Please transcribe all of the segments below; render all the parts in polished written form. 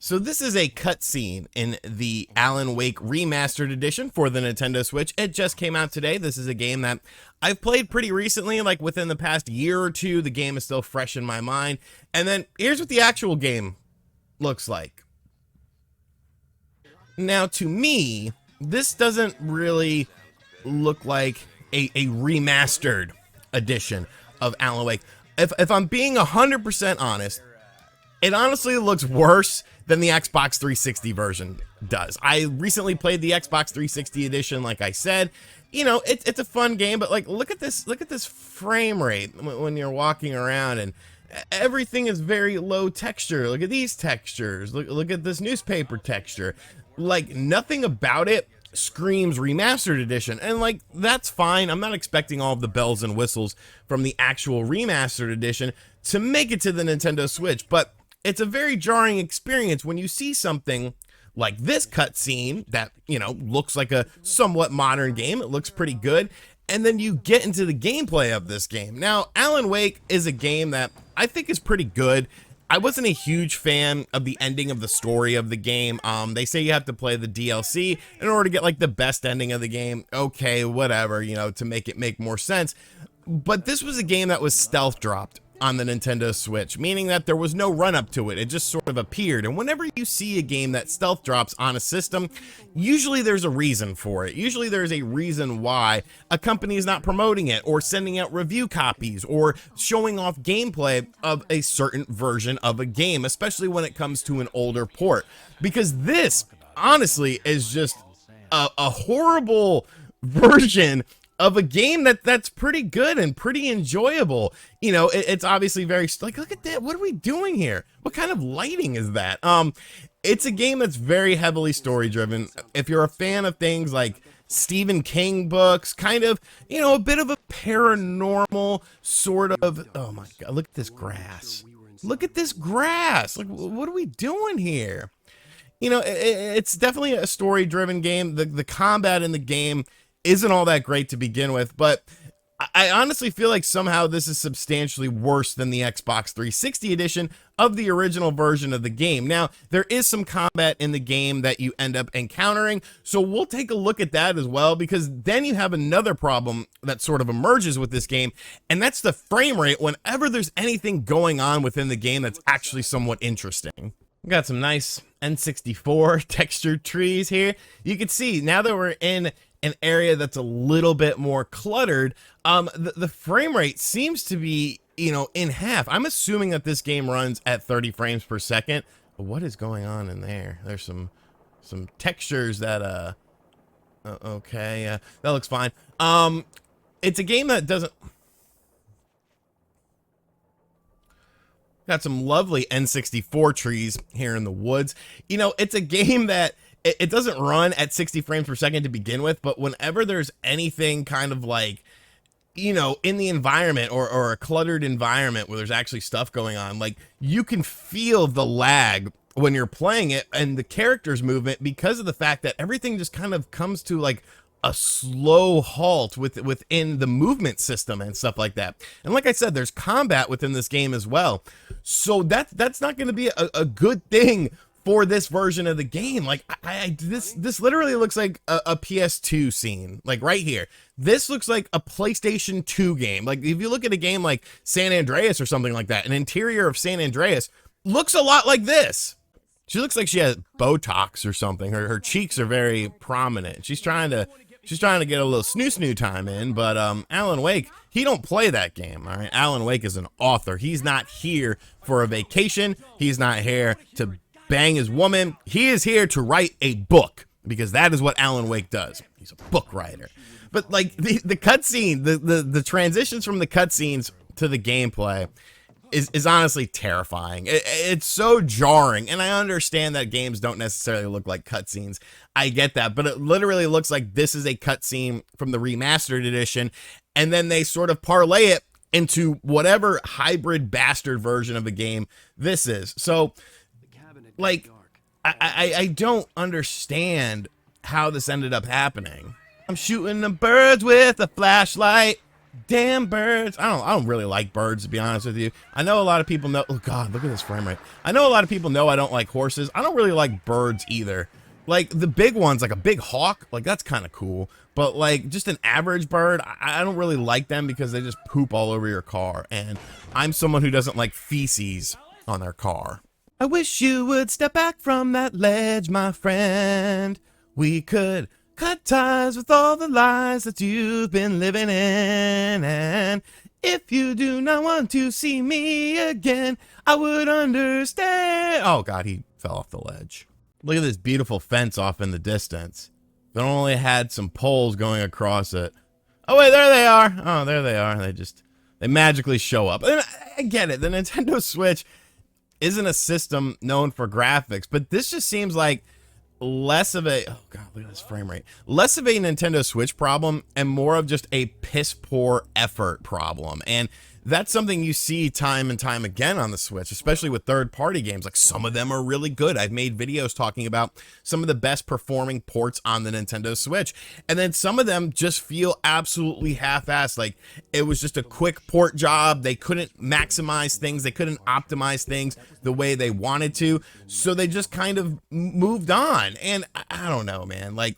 So this is a cutscene in the Alan Wake Remastered Edition for the Nintendo Switch. It just came out today. This is a game that I've played pretty recently, like within the past year or two. The game is still fresh in my mind. And then here's what the actual game looks like. Now, to me, this doesn't really look like a remastered edition of Alan Wake. If I'm being 100% honest, it honestly looks worse than the Xbox 360 version does. I recently played the Xbox 360 edition, like I said. You know, it's a fun game, but like look at this frame rate when you're walking around, and everything is very low texture. Look at these textures. Look at this newspaper texture. Like nothing about it screams remastered edition, and like that's fine. I'm not expecting all of the bells and whistles from the actual remastered edition to make it to the Nintendo Switch, but it's a very jarring experience when you see something like this cutscene that, you know, looks like a somewhat modern game. It looks pretty good. And then you get into the gameplay of this game. Now, Alan Wake is a game that I think is pretty good. I wasn't a huge fan of the ending of the story of the game. They say you have to play the DLC in order to get like the best ending of the game. Okay, whatever, you know, to make it make more sense. But this was a game that was stealth dropped on the Nintendo Switch, meaning that there was no run up to it. It just sort of appeared. And whenever you see a game that stealth drops on a system, usually there's a reason for it. Usually there's a reason why a company is not promoting it or sending out review copies or showing off gameplay of a certain version of a game, especially when it comes to an older port. Because this, honestly, is just a horrible version of a game that's pretty good and pretty enjoyable. You know, it's obviously very, like, look at that. What are we doing here? What kind of lighting is that? It's a game that's very heavily story driven. If you're a fan of things like Stephen King books, kind of, you know, a bit of a paranormal sort of, oh my God, look at this grass. Look at this grass. Like, what are we doing here? You know, it's definitely a story driven game. The combat in the game isn't all that great to begin with, but I honestly feel like somehow this is substantially worse than the Xbox 360 edition of the original version of the game. Now, there is some combat in the game that you end up encountering, so we'll take a look at that as well, because then you have another problem that sort of emerges with this game, and that's the frame rate whenever there's anything going on within the game that's actually somewhat interesting. We got some nice N64 textured trees here. You can see now that we're in an area that's a little bit more cluttered, the frame rate seems to be, you know, in half. I'm assuming that this game runs at 30 frames per second. But what is going on in there? There's some textures that okay, that looks fine. It's a game that doesn't. Got some lovely N64 trees here in the woods. You know, it's a game that it doesn't run at 60 frames per second to begin with, but whenever there's anything kind of like, you know, in the environment or a cluttered environment where there's actually stuff going on, like you can feel the lag when you're playing it and the character's movement because of the fact that everything just kind of comes to like a slow halt within the movement system and stuff like that. And like I said, there's combat within this game as well. So that's not going to be a good thing for this version of the game. Like this literally looks like a PS2 scene, like right here. This looks like a PlayStation 2 game. Like if you look at a game like San Andreas or something like that, an interior of San Andreas looks a lot like this. She looks like she has Botox or something. Her cheeks are very prominent. She's trying to get a little snoo time in, but Alan Wake, he don't play that game, all right? Alan Wake is an author. He's not here for a vacation. He's not here to bang his woman. He is here to write a book, because that is what Alan Wake does. He's a book writer. But like the cutscene, the transitions from the cutscenes to the gameplay is honestly terrifying. It's so jarring, and I understand that games don't necessarily look like cutscenes. I get that, but it literally looks like this is a cutscene from the remastered edition, and then they sort of parlay it into whatever hybrid bastard version of the game this is. So, like, I don't understand how this ended up happening. I'm shooting the birds with a flashlight. Damn birds. I don't really like birds, to be honest with you. I know a lot of people know. Oh God, look at this frame rate. I know a lot of people know I don't like horses. I don't really like birds either. Like the big ones, like a big hawk, like that's kind of cool. But like just an average bird, I don't really like them because they just poop all over your car. And I'm someone who doesn't like feces on their car. I wish you would step back from that ledge, my friend. We could cut ties with all the lies that you've been living in. And if you do not want to see me again, I would understand. Oh God, he fell off the ledge. Look at this beautiful fence off in the distance. It only had some poles going across it. Oh wait, there they are. Oh, there they are. They magically show up. And I get it. The Nintendo Switch isn't a system known for graphics, but this just seems like less of a, oh God, look at this frame rate. Less of a Nintendo Switch problem and more of just a piss poor effort problem. And that's something you see time and time again on the Switch, especially with third-party games. Like some of them are really good. I've made videos talking about some of the best performing ports on the Nintendo Switch. And then some of them just feel absolutely half-assed. Like it was just a quick port job. They couldn't maximize things. They couldn't optimize things the way they wanted to. So they just kind of moved on. And I don't know, man. Like,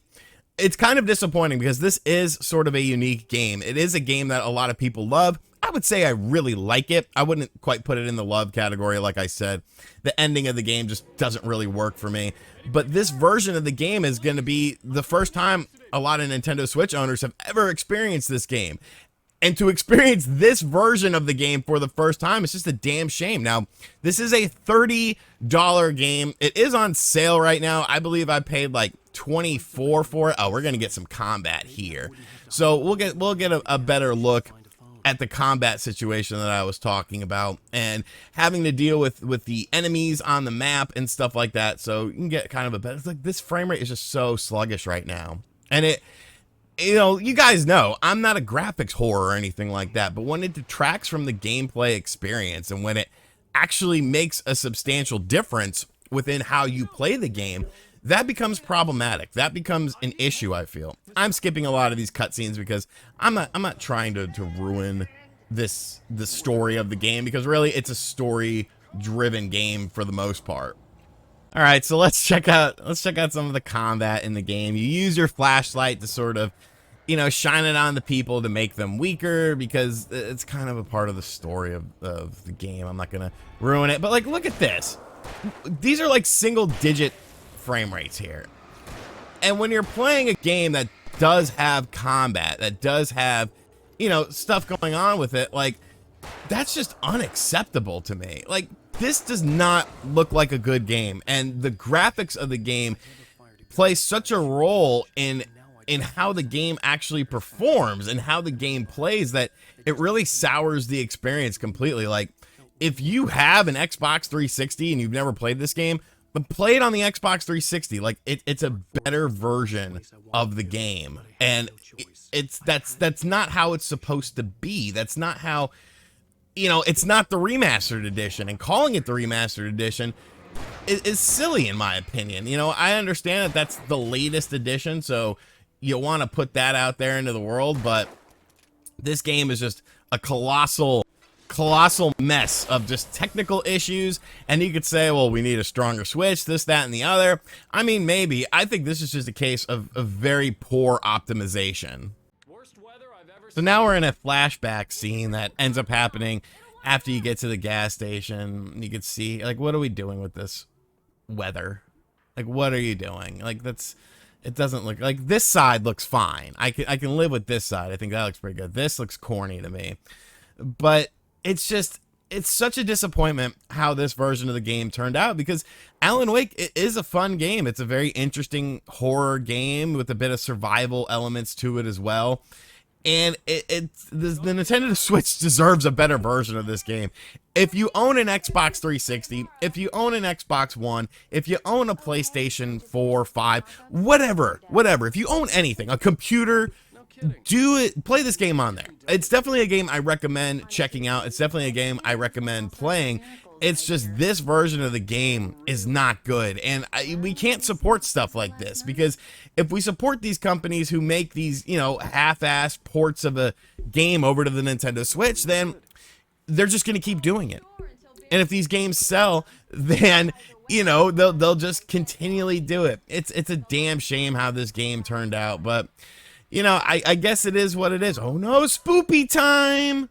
it's kind of disappointing because this is sort of a unique game. It is a game that a lot of people love. I would say I really like it. I wouldn't quite put it in the love category, like I said. The ending of the game just doesn't really work for me. But this version of the game is going to be the first time a lot of Nintendo Switch owners have ever experienced this game. And to experience this version of the game for the first time, it's just a damn shame. Now, this is a $30 game. It is on sale right now. I believe I paid like $24 for it. Oh, we're going to get some combat here. So we'll get a better look at the combat situation that I was talking about and having to deal with the enemies on the map and stuff like that. So you can get kind of a better, it's like this frame rate is just so sluggish right now. And it, you know, you guys know I'm not a graphics whore or anything like that, but when it detracts from the gameplay experience and when it actually makes a substantial difference within how you play the game, that becomes problematic. That becomes an issue, I feel. I'm skipping a lot of these cutscenes because I'm not trying to ruin the story of the game, because really it's a story-driven game for the most part. All right, so let's check out some of the combat in the game. You use your flashlight to sort of, you know, shine it on the people to make them weaker, because it's kind of a part of the story of the game. I'm not gonna ruin it, but like, look at this. These are like single-digit frame rates here. And when you're playing a game that does have combat, that does have, you know, stuff going on with it, like, that's just unacceptable to me. Like, this does not look like a good game, and the graphics of the game play such a role in how the game actually performs and how the game plays that it really sours the experience completely. Like, if you have an Xbox 360 and you've never played this game, but play it on the Xbox 360. Like, it's a better version of the game, and that's not how it's supposed to be. That's not how, you know, it's not the remastered edition, and calling it the remastered edition is silly in my opinion. You know, I understand that that's the latest edition, so you want to put that out there into the world, but this game is just a colossal mess of just technical issues. And you could say, well, we need a stronger Switch, this, that, and the other. I mean, maybe. I think this is just a case of very poor optimization. So now we're in a flashback scene that ends up happening after you get to the gas station. You can see, like, what are we doing with this weather? Like, what are you doing? Like, it doesn't look like, this side looks fine. I can live with this side. I think that looks pretty good. This looks corny to me, but it's such a disappointment how this version of the game turned out, because Alan Wake, it is a fun game. It's a very interesting horror game with a bit of survival elements to it as well. And the Nintendo Switch deserves a better version of this game. If you own an Xbox 360, if you own an Xbox One, if you own a PlayStation 4, 5, whatever, if you own anything, a computer, play this game on there. It's definitely a game I recommend checking out. It's definitely a game I recommend playing. It's just this version of the game is not good, and we can't support stuff like this, because if we support these companies who make these, you know, half-assed ports of a game over to the Nintendo Switch, then they're just going to keep doing it. And if these games sell, then, you know, they'll just continually do it. It's a damn shame how this game turned out, but, you know, I guess it is what it is. Oh no, spoopy time!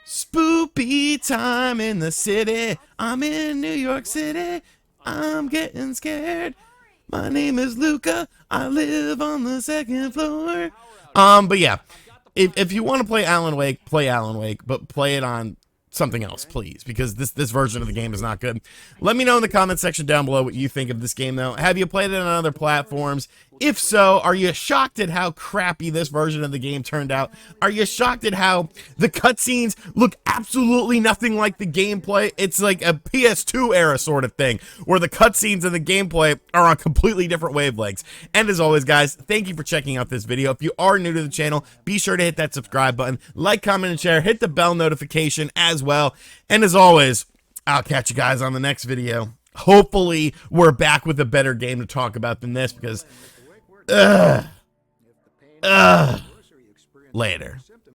Spoopy time in the city. I'm in New York City. I'm getting scared. My name is Luca. I live on the second floor. But yeah, if you want to play Alan Wake, but play it on something else, please, because this version of the game is not good. Let me know in the comment section down below what you think of this game, though. Have you played it on other platforms? If so, are you shocked at how crappy this version of the game turned out? Are you shocked at how the cutscenes look absolutely nothing like the gameplay? It's like a PS2 era sort of thing, where the cutscenes and the gameplay are on completely different wavelengths. And as always, guys, thank you for checking out this video. If you are new to the channel, be sure to hit that subscribe button, like, comment, and share. Hit the bell notification as well. And as always, I'll catch you guys on the next video. Hopefully, we're back with a better game to talk about than this, because later.